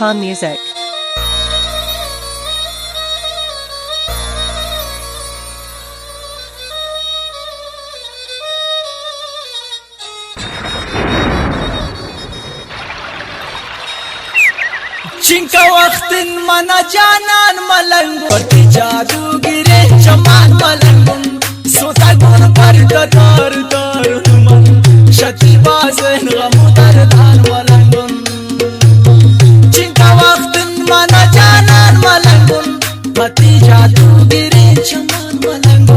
Calm Music. चिंका वक्तिन मना जानान मलंगु पति जादू गिरे चमान मलंगु सोता गुण पर दर दर मन शती बाजन गमुदर दान मलंगु चिंका वक्तिन मना जानान मलंगु पति जादू गिरे चमान मलंगु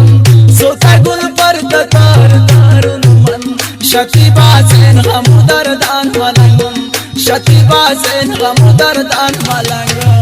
सोता गुण पर दर दर मन शती बाजन गमुदर दान मलंगु शती बाजन गमुदर दान मलंगु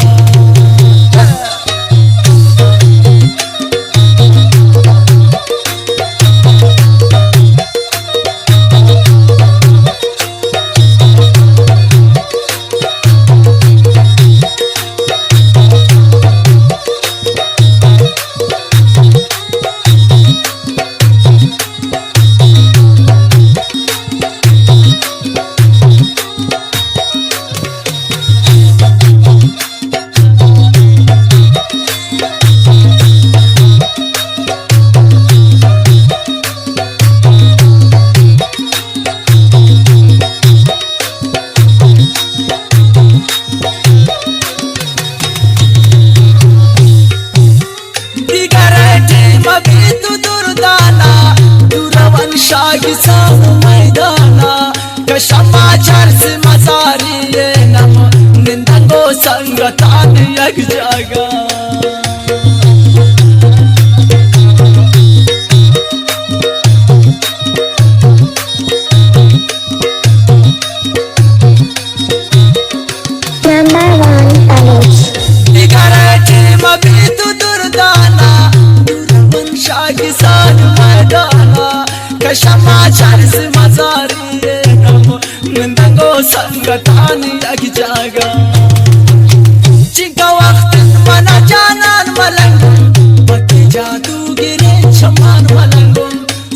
समाचार से मजारी ये नम निंदंगो संगतान यक जागा दिगरटी मबीतु दुर्दाना दुर्वंशा किसान मैदाना समाचार से मजारी निंदंगो संगतान यक जागा चिंका वक्त मना जानान मलंगु पति जादू गिरे चमान मलंगु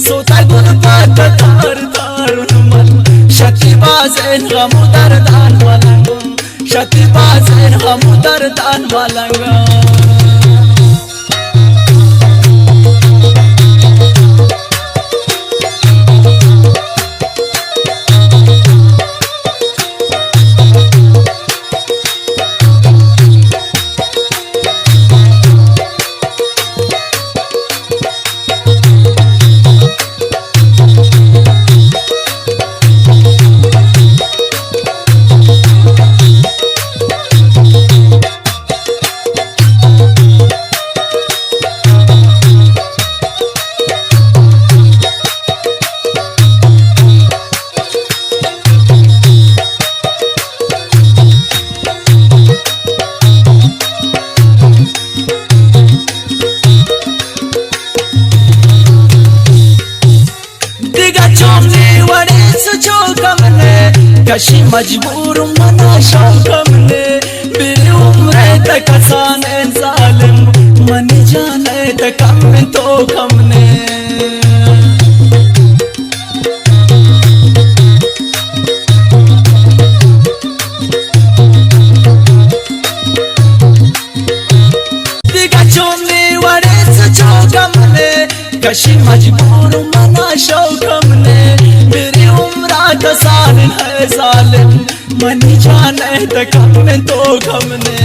सोता गुण पात तार तार मन शती बाजन गमुदर दान मलंगु शती बाजन गमुदर दान मलंगु कशी मजबूर मना शौकम ने मेरी उम्र तक आसान जालिम मन जाने तक कम तो कम ने दिगा चोमने वड़े सचो कम ने कशी मजबूर मना शौकम ने मेरी उम्र आसान है जालिम मन जाने तक कम तो कम ने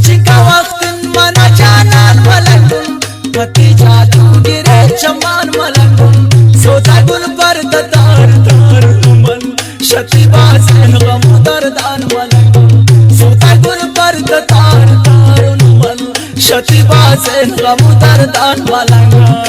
चिंका वक्त मना जानान मलंगु पति जादू गिरे चमान मलंगु सोता गुण पर दर दर मन शती बाजन गमुदर दान मलंगु सोता गुण पर दर दर मन शती बाजन गमुदर दान मलंगु